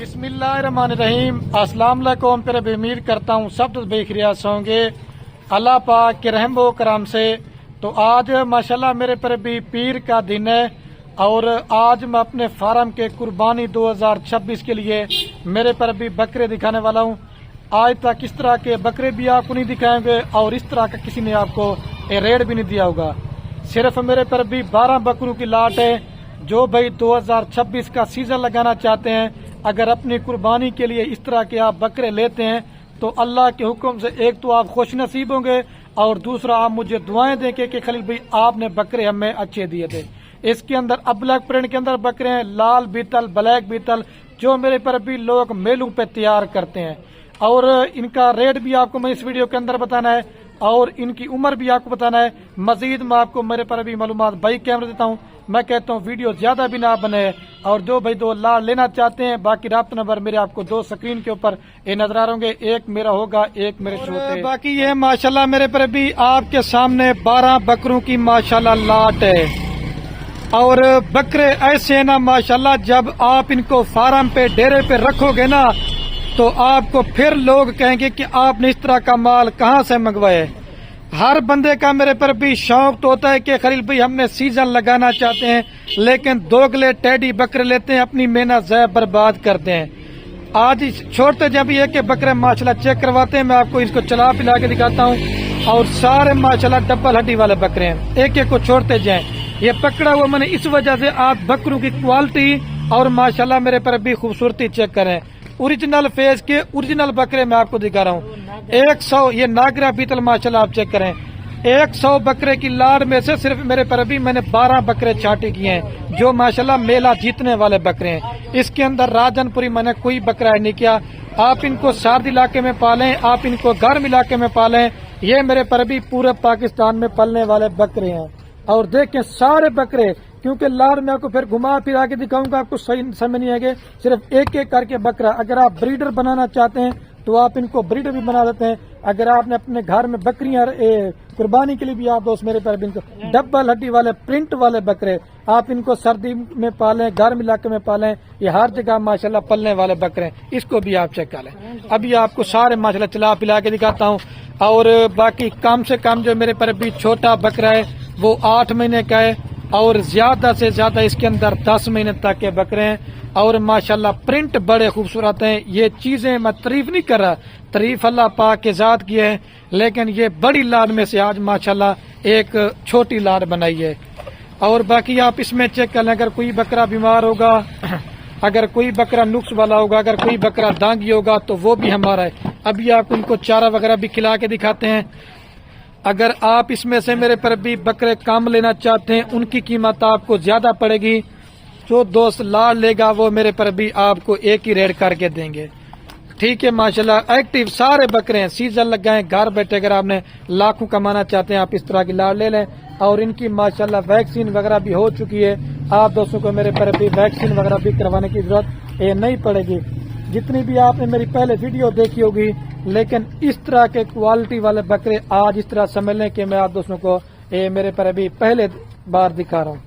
बिस्मिल्लाहिर्रहमानिर्रहीम। अस्सलाम वालेकुम। फिर भी उम्मीद करता हूँ सब बेखियात होंगे अल्लाह पाक के रहम व करम से। तो आज माशाल्लाह मेरे पर भी पीर का दिन है और आज मैं अपने फार्म के कुर्बानी 2026 के लिए मेरे पर भी बकरे दिखाने वाला हूँ। आज तक इस तरह के बकरे भी आपको नहीं दिखाएंगे और इस तरह का किसी ने आपको रेट भी नहीं दिया होगा। सिर्फ मेरे पर भी 12 बकरों की लाट है। जो भाई 2026 का सीजन लगाना चाहते हैं, अगर अपनी कुर्बानी के लिए इस तरह के आप बकरे लेते हैं तो अल्लाह के हुक्म से एक तो आप खुश नसीब होंगे और दूसरा आप मुझे दुआएं देंगे कि खलील भाई आपने बकरे हमें अच्छे दिए थे। इसके अंदर अब ब्लैक प्रिंट के अंदर बकरे हैं, लाल बीतल, ब्लैक बीतल, जो मेरे पर भी लोग मेलों पे तैयार करते हैं और इनका रेट भी आपको मैं इस वीडियो के अंदर बताना है और इनकी उम्र भी आपको बताना है। मजीद मैं आपको मेरे पर भी मालूमात बाई कैमरा देता हूँ। मैं कहता हूँ वीडियो ज्यादा भी ना बने और जो भाई 2 लाट लेना चाहते हैं, बाकी राब्ता नंबर मेरे आपको 2 स्क्रीन के ऊपर ये नजर आ रहे, एक मेरा होगा, एक मेरे छोटे। बाकी ये माशाल्लाह मेरे पर भी आपके सामने 12 बकरों की माशाल्लाह लाट है और बकरे ऐसे है ना माशाल्लाह, जब आप इनको फार्म पे डेरे पे रखोगे ना तो आपको फिर लोग कहेंगे कि आपने इस तरह का माल कहाँ से मंगवाए। हर बंदे का मेरे पर भी शौक तो होता है कि खलील भाई हमने सीजन लगाना चाहते हैं, लेकिन दोगले टेडी बकरे लेते हैं, अपनी मेहनत ज़ाया बर्बाद करते हैं। आज छोड़ते जब ये कि बकरे माशाल्लाह चेक करवाते हैं, मैं आपको इसको चला पिला के दिखाता हूँ और सारे माशाल्लाह डबल हड्डी वाले बकरे हैं। एक एक को छोड़ते जाएं। ये पकड़ा हुआ मैंने इस वजह से आप बकरों की क्वालिटी और माशाल्लाह मेरे पर भी खूबसूरती चेक करें। ओरिजिनल फेस के ओरिजिनल बकरे मैं आपको दिखा रहा हूँ। 100 ये नागरा बीतल माशाल्लाह आप चेक करें। 100 बकरे की लाड़ में से सिर्फ मेरे पर भी मैंने 12 बकरे छांटे किए हैं जो माशाल्लाह मेला जीतने वाले बकरे हैं। इसके अंदर राजनपुरी मैंने कोई बकरा नहीं किया। आप इनको सर्द इलाके में पालें, आप इनको गर्म इलाके में पालें, ये मेरे पर भी पूरे पाकिस्तान में पलने वाले बकरे हैं। और देखें सारे बकरे, क्योंकि लाड़ में आपको फिर घुमा फिरा के दिखाऊंगा, आपको सही समझ नहीं आएगा। सिर्फ एक एक करके बकरा, अगर आप ब्रीडर बनाना चाहते हैं तो आप इनको ब्रीडर भी बना देते हैं। अगर आपने अपने घर में बकरियां कुर्बानी के लिए भी आप दोस्त मेरे पर भी इनको डबल हड्डी वाले प्रिंट वाले बकरे आप इनको सर्दी में पालें, गर्म इलाके में पालें, ये हर जगह माशाल्लाह पलने वाले बकरे, इसको भी आप चेक कर लें। अभी आपको सारे माशाल्लाह चला पिला के दिखाता हूँ। और बाकी कम से कम जो मेरे पर भी छोटा बकरा है वो 8 महीने का है और ज्यादा से ज्यादा इसके अंदर 10 महीने तक के बकरे हैं और माशाल्लाह प्रिंट बड़े खूबसूरत हैं। ये चीजें मैं तारीफ नहीं कर रहा, तारीफ अल्लाह पाक के जात की है, लेकिन ये बड़ी लाड़ में से आज माशाल्लाह एक छोटी लाड़ बनाई है। और बाकी आप इसमें चेक कर लें, अगर कोई बकरा बीमार होगा, अगर कोई बकरा नुक्स वाला होगा, अगर कोई बकरा दांगी होगा तो वो भी हमारा है। अभी आप उनको चारा वगैरह भी खिला के दिखाते हैं। अगर आप इसमें से मेरे पर भी बकरे कम लेना चाहते हैं, उनकी कीमत आपको ज्यादा पड़ेगी। जो दोस्त लाड़ लेगा वो मेरे पर भी आपको एक ही रेट करके देंगे। ठीक है माशाल्लाह एक्टिव सारे बकरे हैं, सीजन लगाए घर बैठे। अगर आपने लाखों कमाना चाहते हैं आप इस तरह की लाड़ ले लें और इनकी माशाल्लाह वैक्सीन वगैरह भी हो चुकी है। आप दोस्तों को मेरे पर भी वैक्सीन वगैरह भी करवाने की जरूरत नहीं पड़ेगी। जितनी भी आपने मेरी पहले वीडियो देखी होगी, लेकिन इस तरह के क्वालिटी वाले बकरे आज इस तरह समझ लें कि मैं आप दोस्तों को मेरे पर अभी पहले बार दिखा रहा हूँ।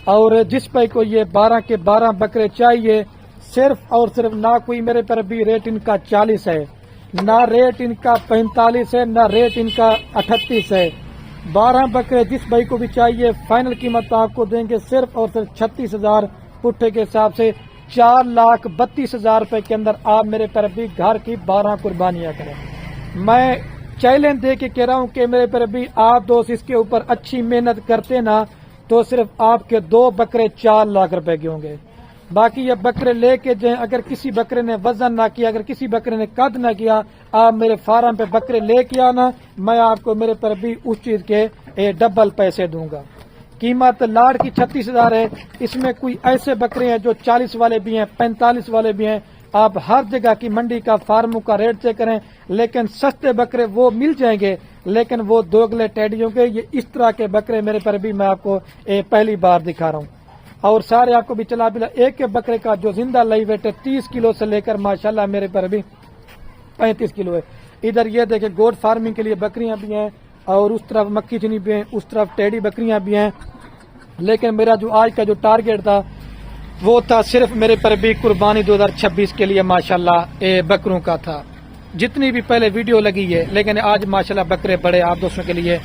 और जिस भाई को ये 12 के 12 बकरे चाहिए, सिर्फ और सिर्फ ना कोई मेरे पर भी रेट इनका 40 है, ना रेट इनका 45 है, ना रेट इनका 38 है। 12 बकरे जिस भाई को भी चाहिए फाइनल कीमत आपको देंगे सिर्फ और सिर्फ 36,000 पुट्ठे के हिसाब से 4,32,000 रुपए के अंदर आप मेरे पर भी घर की 12 कुर्बानियां करें। मैं चैलेंज दे के कह रहा हूं कि मेरे पर भी आप दोस्त इसके ऊपर अच्छी मेहनत करते ना तो सिर्फ आपके 2 बकरे 4 लाख रुपए के होंगे। बाकी ये बकरे लेके जाए, अगर किसी बकरे ने वजन ना किया, अगर किसी बकरे ने कद ना किया, आप मेरे फार्म पे बकरे लेके आना, मैं आपको मेरे पर भी उस चीज के डबल पैसे दूंगा। कीमत लाड़ की 36,000 है। इसमें कोई ऐसे बकरे हैं जो 40 वाले भी हैं, 45 वाले भी हैं। आप हर जगह की मंडी का फार्मों का रेट चेक करें, लेकिन सस्ते बकरे वो मिल जाएंगे, लेकिन वो दोगले टेडियों के। ये इस तरह के बकरे मेरे पर भी मैं आपको पहली बार दिखा रहा हूँ। और सारे आपको भी चला बिला एक बकरे का जो जिंदा लाई वेट है 30 किलो से लेकर माशाल्लाह मेरे पर भी 35 किलो है। इधर ये देखे गोट फार्मिंग के लिए बकरियां भी हैं और उस तरफ मक्खी चनी भी है, उस तरफ टेडी बकरियां भी हैं। लेकिन मेरा जो आज का जो टारगेट था وہ تھا صرف میرے پر بھی قربانی 2026 کے لیے ماشاءاللہ بکروں کا تھا. جتنی بھی پہلے ویڈیو لگی ہے لیکن آج ماشاءاللہ بکرے بڑے آپ دوستوں کے لیے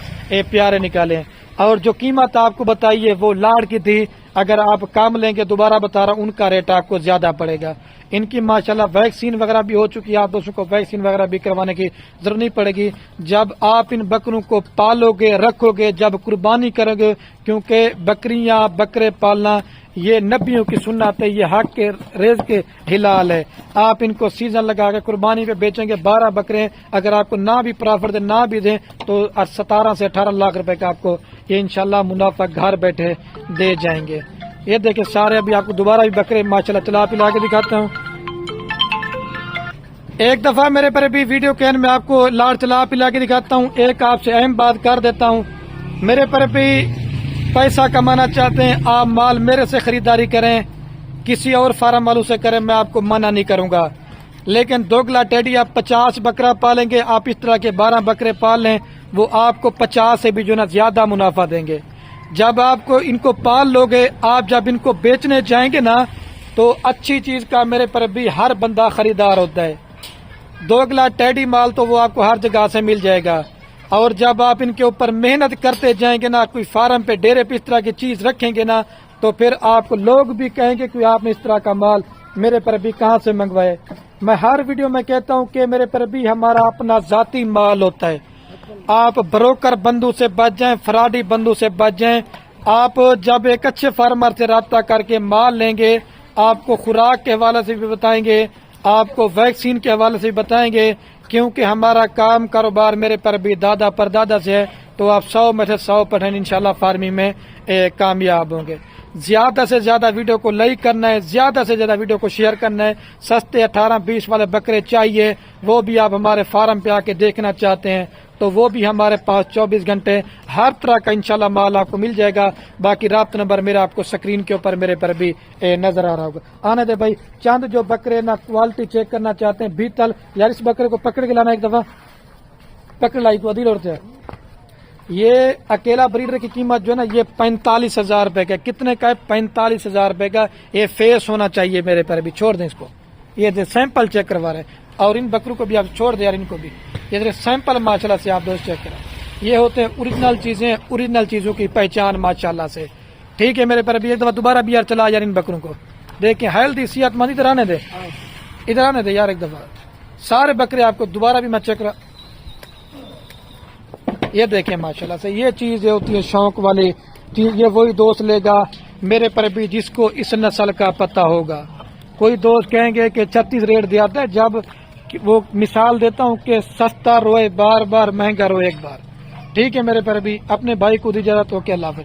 پیارے نکالے. اور جو قیمت آپ کو بتائی ہے وہ لاڑ کی تھی. اگر آپ کام لیں گے دوبارہ بتا رہا ہوں ان کا ریٹ آپ کو زیادہ پڑے گا. ان کی ماشاءاللہ ویکسین وغیرہ بھی ہو چکی ہے. آپ دوستوں کو ویکسین وغیرہ بھی کروانے کی ضرورت نہیں پڑے گی. جب آپ ان بکروں کو پالو گے رکھو گے جب قربانی کرو گے, کیونکہ بکریاں بکرے پالنا یہ نبیوں کی سنت ہے, یہ حق کے رزق کے حلال ہے. آپ ان کو سیزن لگا کے قربانی پہ بیچیں گے 12 بکرے, اگر آپ کو نہ بھی پرافٹ دیں نہ بھی دیں تو 17 سے 18 لاکھ روپے کا آپ کو یہ انشاءاللہ منافع گھر بیٹھے دے جائیں گے. یہ دیکھیں سارے ابھی آپ کو دوبارہ بھی بکرے ماشاءاللہ چلا پلا کے دکھاتا ہوں. ایک دفعہ میرے پر بھی ویڈیو کین میں آپ کو لاڑ چلا پلا کے دکھاتا ہوں. ایک آپ سے اہم بات کر دیتا ہوں, میرے پر بھی پیسہ کمانا چاہتے ہیں آپ مال میرے سے خریداری کریں, کسی اور فارم والوں سے کریں, میں آپ کو منع نہیں کروں گا. لیکن دوگلا ٹیڈی آپ 50 بکرا پالیں گے, آپ اس طرح کے 12 بکرے پال لیں, وہ آپ کو 50 سے بھی جو نا زیادہ منافع دیں گے. جب آپ کو ان کو پال لو گے, آپ جب ان کو بیچنے جائیں گے نا تو اچھی چیز کا میرے پر بھی ہر بندہ خریدار ہوتا ہے. دوگلا ٹیڈی مال تو وہ آپ کو ہر جگہ سے مل جائے گا. اور جب آپ ان کے اوپر محنت کرتے جائیں گے نا, کوئی فارم پہ ڈیرے پہ اس طرح کی چیز رکھیں گے نا, تو پھر آپ کو لوگ بھی کہیں گے کہ آپ نے اس طرح کا مال میرے پر بھی کہاں سے منگوائے. میں ہر ویڈیو میں کہتا ہوں کہ میرے پر بھی ہمارا اپنا ذاتی مال ہوتا ہے. آپ بروکر بندو سے بچ جائیں, فراڈی بندو سے بچ جائیں. آپ جب ایک اچھے فارمر سے رابطہ کر کے مال لیں گے, آپ کو خوراک کے حوالے سے بھی بتائیں گے, آپ کو ویکسین کے حوالے سے بھی بتائیں گے, کیونکہ ہمارا کام کاروبار میرے پر بھی دادا پر دادا سے ہے. تو آپ 100 میں سے 100% انشاءاللہ فارمنگ میں کامیاب ہوں گے. زیادہ سے زیادہ ویڈیو کو لائک کرنا ہے, زیادہ سے زیادہ ویڈیو کو شیئر کرنا ہے. سستے 18-20 والے بکرے چاہیے, وہ بھی آپ ہمارے فارم پہ آ کے دیکھنا چاہتے ہیں تو وہ بھی ہمارے پاس 24 گھنٹے ہر طرح کا انشاءاللہ مال آپ کو مل جائے گا. باقی رابطہ نمبر میرا آپ کو سکرین کے اوپر میرے پر بھی نظر آ رہا ہوگا. آنے دے بھائی, چاند جو بکرے نا کوالٹی چیک کرنا چاہتے ہیں بیتل, یار اس بکرے کو پکڑ کے لانا, ایک دفعہ پکڑ لائی تو ادھیل اڑتے. یہ اکیلا بریڈر کی قیمت جو ہے نا یہ 45,000 روپے کا. کتنے کا ہے؟ 45,000 روپے کا. یہ فیس ہونا چاہیے میرے پر بھی. چھوڑ دیں اس کو, یہ سیمپل چیک کروا رہے ہیں. اور ان بکروں کو بھی آپ چھوڑ دیں یار, ان کو بھی یہ سیمپل ماشاءاللہ سے آپ دوست چیک کریں. یہ ہوتے ہیں اوریجنل چیزیں, اوریجنل چیزوں کی پہچان ماشاءاللہ سے. ٹھیک ہے میرے پر بھی ایک دفعہ دوبارہ بھی یار چلا یار ان بکروں کو دیکھیں. ہیلتھی صحت مند, ادھر آنے دے, ادھر آنے دے یار ایک دفعہ. سارے بکرے آپ کو دوبارہ بھی میں چیک کرا. یہ دیکھیں ماشاءاللہ سے, یہ چیز ہوتی ہے شوق والی چیز. یہ وہی دوست لے گا میرے پر بھی جس کو اس نسل کا پتہ ہوگا. کوئی دوست کہیں گے کہ 36 ریٹ دیا تھا, جب وہ مثال دیتا ہوں کہ سستا روئے بار بار, مہنگا روئے ایک بار. ٹھیک ہے میرے پر بھی, اپنے بھائی کو دی اجازت ہو کے اللہ حافظ.